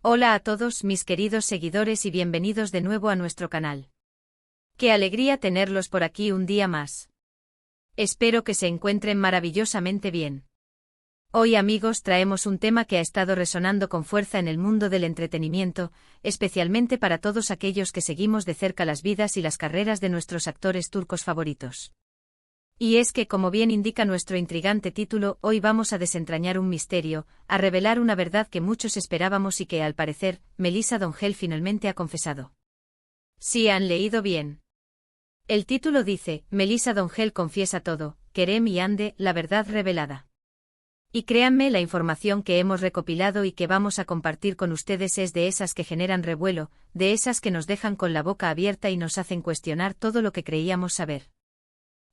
Hola a todos mis queridos seguidores y bienvenidos de nuevo a nuestro canal. Qué alegría tenerlos por aquí un día más. Espero que se encuentren maravillosamente bien. Hoy amigos traemos un tema que ha estado resonando con fuerza en el mundo del entretenimiento, especialmente para todos aquellos que seguimos de cerca las vidas y las carreras de nuestros actores turcos favoritos. Y es que, como bien indica nuestro intrigante título, hoy vamos a desentrañar un misterio, a revelar una verdad que muchos esperábamos y que, al parecer, Melissa Doncel finalmente ha confesado. Sí han leído bien. El título dice, Melissa Doncel confiesa todo, Kerem y Hande, la verdad revelada. Y créanme, la información que hemos recopilado y que vamos a compartir con ustedes es de esas que generan revuelo, de esas que nos dejan con la boca abierta y nos hacen cuestionar todo lo que creíamos saber.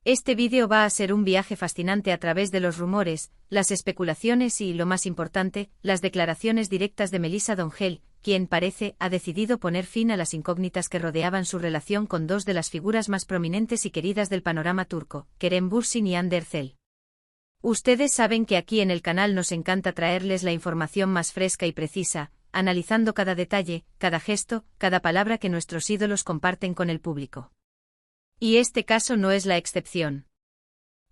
Este vídeo va a ser un viaje fascinante a través de los rumores, las especulaciones y, lo más importante, las declaraciones directas de Melissa Doncel, quien parece ha decidido poner fin a las incógnitas que rodeaban su relación con dos de las figuras más prominentes y queridas del panorama turco, Kerem Bürsin y Hande Erçel. Ustedes saben que aquí en el canal nos encanta traerles la información más fresca y precisa, analizando cada detalle, cada gesto, cada palabra que nuestros ídolos comparten con el público. Y este caso no es la excepción.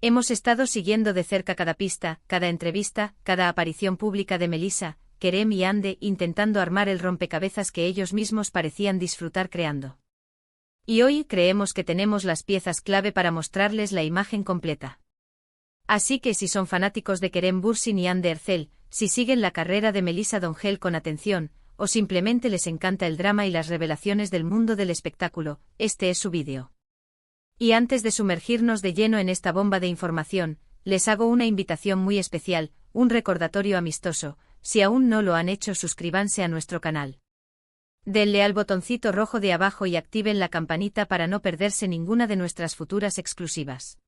Hemos estado siguiendo de cerca cada pista, cada entrevista, cada aparición pública de Melissa, Kerem y Hande intentando armar el rompecabezas que ellos mismos parecían disfrutar creando. Y hoy creemos que tenemos las piezas clave para mostrarles la imagen completa. Así que si son fanáticos de Kerem Bürsin y Hande Erçel, si siguen la carrera de Melissa Doncel con atención, o simplemente les encanta el drama y las revelaciones del mundo del espectáculo, este es su vídeo. Y antes de sumergirnos de lleno en esta bomba de información, les hago una invitación muy especial, un recordatorio amistoso, si aún no lo han hecho suscríbanse a nuestro canal. Denle al botoncito rojo de abajo y activen la campanita para no perderse ninguna de nuestras futuras exclusivas.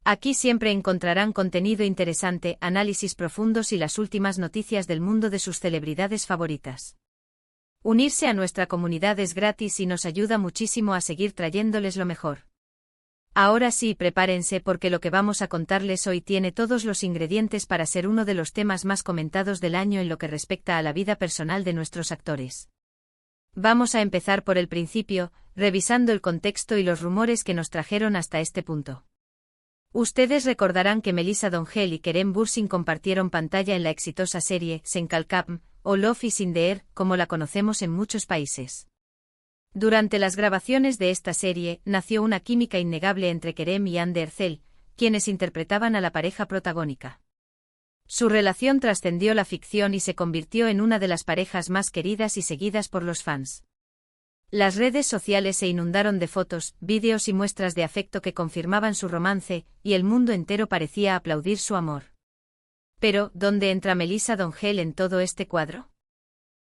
Aquí siempre encontrarán contenido interesante, análisis profundos y las últimas noticias del mundo de sus celebridades favoritas. Unirse a nuestra comunidad es gratis y nos ayuda muchísimo a seguir trayéndoles lo mejor. Ahora sí, prepárense porque lo que vamos a contarles hoy tiene todos los ingredientes para ser uno de los temas más comentados del año en lo que respecta a la vida personal de nuestros actores. Vamos a empezar por el principio, revisando el contexto y los rumores que nos trajeron hasta este punto. Ustedes recordarán que Melissa Doncel y Kerem Bürsin compartieron pantalla en la exitosa serie Sen Kalkam, o Love is in the Air, como la conocemos en muchos países. Durante las grabaciones de esta serie, nació una química innegable entre Kerem y Hande Erçel, quienes interpretaban a la pareja protagónica. Su relación trascendió la ficción y se convirtió en una de las parejas más queridas y seguidas por los fans. Las redes sociales se inundaron de fotos, vídeos y muestras de afecto que confirmaban su romance, y el mundo entero parecía aplaudir su amor. Pero, ¿dónde entra Melissa Doncel en todo este cuadro?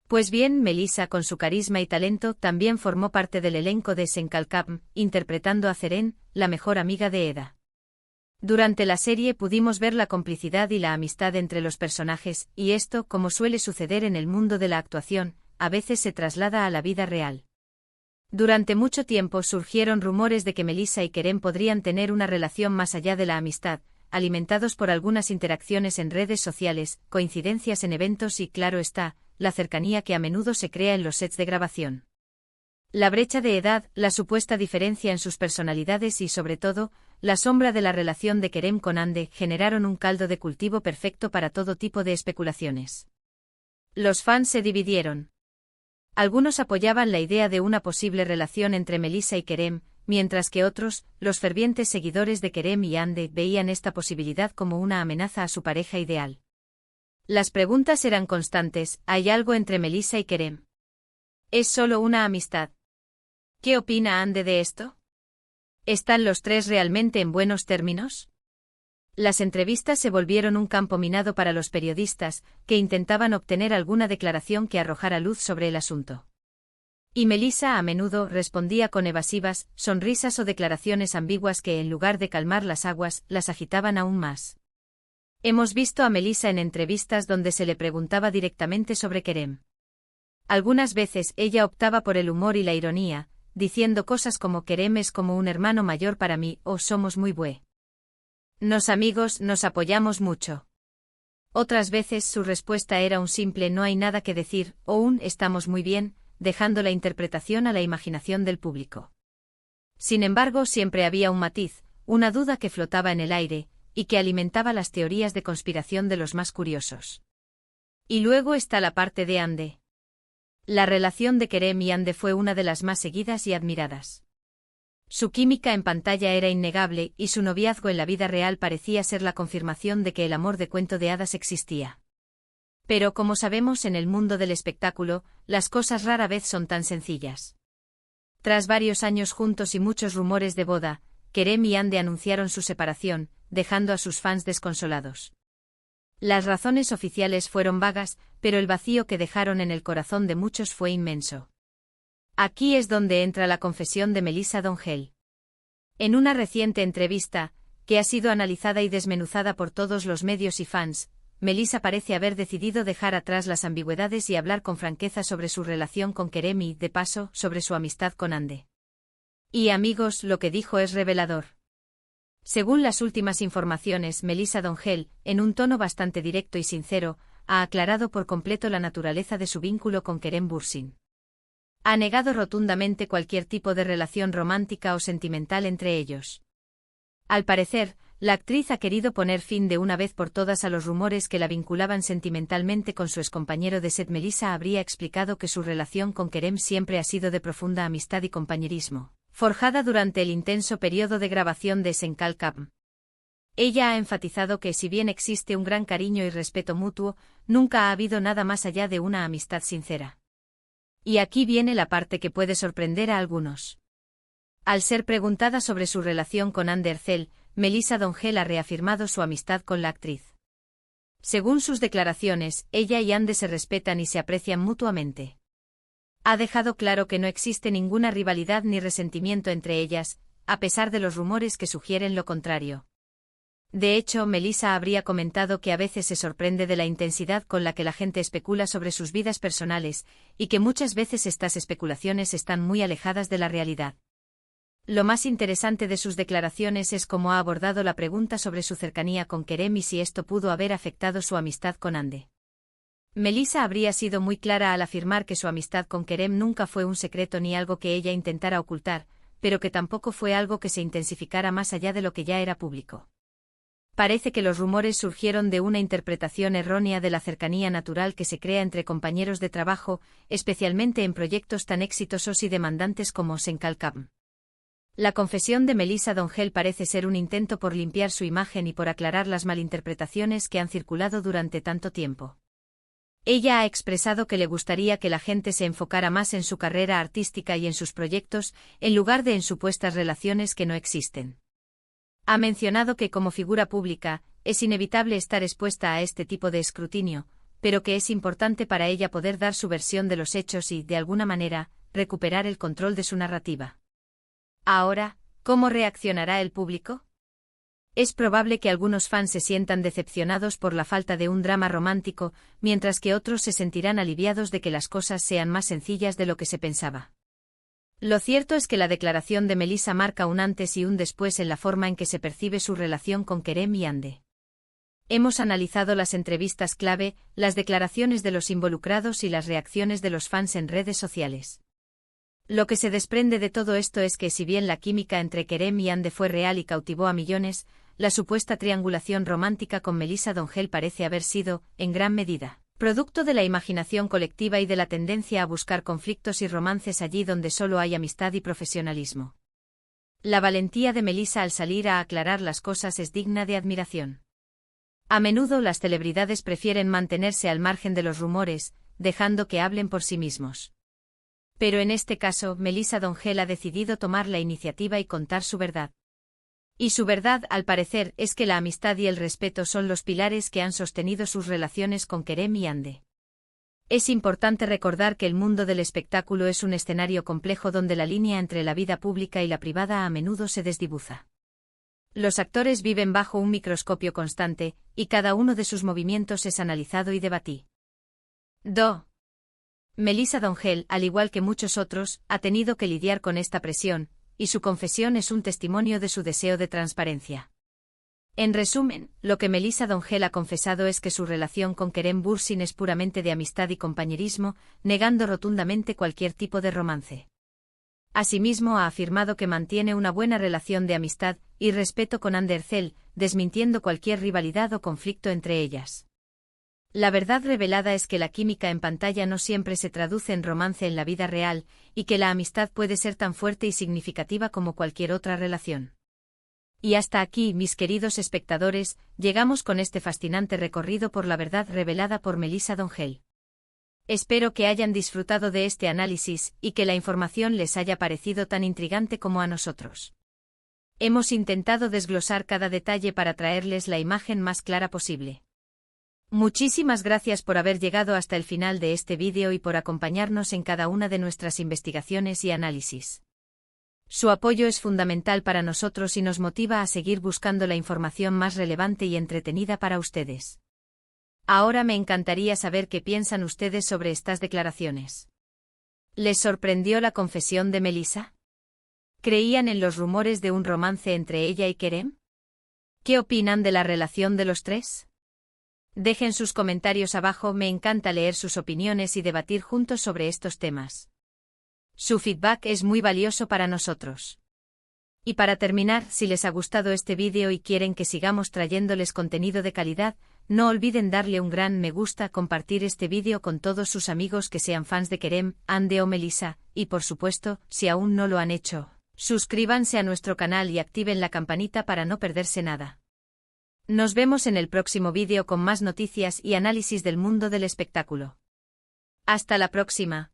Pues bien, Melissa, con su carisma y talento, también formó parte del elenco de Sen Kalkam, interpretando a Ceren, la mejor amiga de Eda. Durante la serie pudimos ver la complicidad y la amistad entre los personajes, y esto, como suele suceder en el mundo de la actuación, a veces se traslada a la vida real. Durante mucho tiempo surgieron rumores de que Melissa y Kerem podrían tener una relación más allá de la amistad, alimentados por algunas interacciones en redes sociales, coincidencias en eventos y, claro está, la cercanía que a menudo se crea en los sets de grabación. La brecha de edad, la supuesta diferencia en sus personalidades y, sobre todo, la sombra de la relación de Kerem con Hande generaron un caldo de cultivo perfecto para todo tipo de especulaciones. Los fans se dividieron. Algunos apoyaban la idea de una posible relación entre Melissa y Kerem, mientras que otros, los fervientes seguidores de Kerem y Hande, veían esta posibilidad como una amenaza a su pareja ideal. Las preguntas eran constantes, ¿hay algo entre Melissa y Kerem? ¿Es solo una amistad? ¿Qué opina Hande de esto? ¿Están los tres realmente en buenos términos? Las entrevistas se volvieron un campo minado para los periodistas, que intentaban obtener alguna declaración que arrojara luz sobre el asunto. Y Melissa a menudo respondía con evasivas, sonrisas o declaraciones ambiguas que, en lugar de calmar las aguas, las agitaban aún más. Hemos visto a Melissa en entrevistas donde se le preguntaba directamente sobre Kerem. Algunas veces ella optaba por el humor y la ironía, diciendo cosas como Kerem es como un hermano mayor para mí o somos muy buenos amigos, nos apoyamos mucho. Otras veces su respuesta era un simple no hay nada que decir o un estamos muy bien, dejando la interpretación a la imaginación del público. Sin embargo, siempre había un matiz, una duda que flotaba en el aire, y que alimentaba las teorías de conspiración de los más curiosos. Y luego está la parte de Ande. La relación de Kerem y Ande fue una de las más seguidas y admiradas. Su química en pantalla era innegable y su noviazgo en la vida real parecía ser la confirmación de que el amor de cuento de hadas existía. Pero como sabemos en el mundo del espectáculo, las cosas rara vez son tan sencillas. Tras varios años juntos y muchos rumores de boda, Kerem y Ande anunciaron su separación, dejando a sus fans desconsolados. Las razones oficiales fueron vagas, pero el vacío que dejaron en el corazón de muchos fue inmenso. Aquí es donde entra la confesión de Melissa Dongell. En una reciente entrevista, que ha sido analizada y desmenuzada por todos los medios y fans, Melissa parece haber decidido dejar atrás las ambigüedades y hablar con franqueza sobre su relación con Kerem y, de paso, sobre su amistad con Ande. Y amigos, lo que dijo es revelador. Según las últimas informaciones, Melissa Dongell, en un tono bastante directo y sincero, ha aclarado por completo la naturaleza de su vínculo con Kerem Bürsin. Ha negado rotundamente cualquier tipo de relación romántica o sentimental entre ellos. Al parecer, la actriz ha querido poner fin de una vez por todas a los rumores que la vinculaban sentimentalmente con su excompañero de set. Melissa habría explicado que su relación con Kerem siempre ha sido de profunda amistad y compañerismo, forjada durante el intenso periodo de grabación de Senkal Kam. Ella ha enfatizado que si bien existe un gran cariño y respeto mutuo, nunca ha habido nada más allá de una amistad sincera. Y aquí viene la parte que puede sorprender a algunos. Al ser preguntada sobre su relación con Ande Erçel, Melissa Dongell ha reafirmado su amistad con la actriz. Según sus declaraciones, ella y Ande se respetan y se aprecian mutuamente. Ha dejado claro que no existe ninguna rivalidad ni resentimiento entre ellas, a pesar de los rumores que sugieren lo contrario. De hecho, Melissa habría comentado que a veces se sorprende de la intensidad con la que la gente especula sobre sus vidas personales, y que muchas veces estas especulaciones están muy alejadas de la realidad. Lo más interesante de sus declaraciones es cómo ha abordado la pregunta sobre su cercanía con Kerem y si esto pudo haber afectado su amistad con Ande. Melissa habría sido muy clara al afirmar que su amistad con Kerem nunca fue un secreto ni algo que ella intentara ocultar, pero que tampoco fue algo que se intensificara más allá de lo que ya era público. Parece que los rumores surgieron de una interpretación errónea de la cercanía natural que se crea entre compañeros de trabajo, especialmente en proyectos tan exitosos y demandantes como Senkal Kam. La confesión de Melissa Dongell parece ser un intento por limpiar su imagen y por aclarar las malinterpretaciones que han circulado durante tanto tiempo. Ella ha expresado que le gustaría que la gente se enfocara más en su carrera artística y en sus proyectos, en lugar de en supuestas relaciones que no existen. Ha mencionado que como figura pública, es inevitable estar expuesta a este tipo de escrutinio, pero que es importante para ella poder dar su versión de los hechos y, de alguna manera, recuperar el control de su narrativa. Ahora, ¿cómo reaccionará el público? Es probable que algunos fans se sientan decepcionados por la falta de un drama romántico, mientras que otros se sentirán aliviados de que las cosas sean más sencillas de lo que se pensaba. Lo cierto es que la declaración de Melissa marca un antes y un después en la forma en que se percibe su relación con Kerem y Ande. Hemos analizado las entrevistas clave, las declaraciones de los involucrados y las reacciones de los fans en redes sociales. Lo que se desprende de todo esto es que si bien la química entre Kerem y Ande fue real y cautivó a millones, la supuesta triangulación romántica con Melissa Dongell parece haber sido, en gran medida, producto de la imaginación colectiva y de la tendencia a buscar conflictos y romances allí donde solo hay amistad y profesionalismo. La valentía de Melissa al salir a aclarar las cosas es digna de admiración. A menudo las celebridades prefieren mantenerse al margen de los rumores, dejando que hablen por sí mismos. Pero en este caso, Melissa Dongell ha decidido tomar la iniciativa y contar su verdad. Y su verdad, al parecer, es que la amistad y el respeto son los pilares que han sostenido sus relaciones con Kerem y Ande. Es importante recordar que el mundo del espectáculo es un escenario complejo donde la línea entre la vida pública y la privada a menudo se desdibuja. Los actores viven bajo un microscopio constante, y cada uno de sus movimientos es analizado y debatido. Melissa Dongell, al igual que muchos otros, ha tenido que lidiar con esta presión, y su confesión es un testimonio de su deseo de transparencia. En resumen, lo que Melissa D'Angel ha confesado es que su relación con Kerem Bürsin es puramente de amistad y compañerismo, negando rotundamente cualquier tipo de romance. Asimismo ha afirmado que mantiene una buena relación de amistad y respeto con Hande Erçel, desmintiendo cualquier rivalidad o conflicto entre ellas. La verdad revelada es que la química en pantalla no siempre se traduce en romance en la vida real, y que la amistad puede ser tan fuerte y significativa como cualquier otra relación. Y hasta aquí, mis queridos espectadores, llegamos con este fascinante recorrido por la verdad revelada por Melissa D'Angel. Espero que hayan disfrutado de este análisis y que la información les haya parecido tan intrigante como a nosotros. Hemos intentado desglosar cada detalle para traerles la imagen más clara posible. Muchísimas gracias por haber llegado hasta el final de este vídeo y por acompañarnos en cada una de nuestras investigaciones y análisis. Su apoyo es fundamental para nosotros y nos motiva a seguir buscando la información más relevante y entretenida para ustedes. Ahora me encantaría saber qué piensan ustedes sobre estas declaraciones. ¿Les sorprendió la confesión de Melissa? ¿Creían en los rumores de un romance entre ella y Kerem? ¿Qué opinan de la relación de los tres? Dejen sus comentarios abajo, me encanta leer sus opiniones y debatir juntos sobre estos temas. Su feedback es muy valioso para nosotros. Y para terminar, si les ha gustado este vídeo y quieren que sigamos trayéndoles contenido de calidad, no olviden darle un gran me gusta, compartir este vídeo con todos sus amigos que sean fans de Kerem, Hande o Melissa, y por supuesto, si aún no lo han hecho, suscríbanse a nuestro canal y activen la campanita para no perderse nada. Nos vemos en el próximo vídeo con más noticias y análisis del mundo del espectáculo. Hasta la próxima.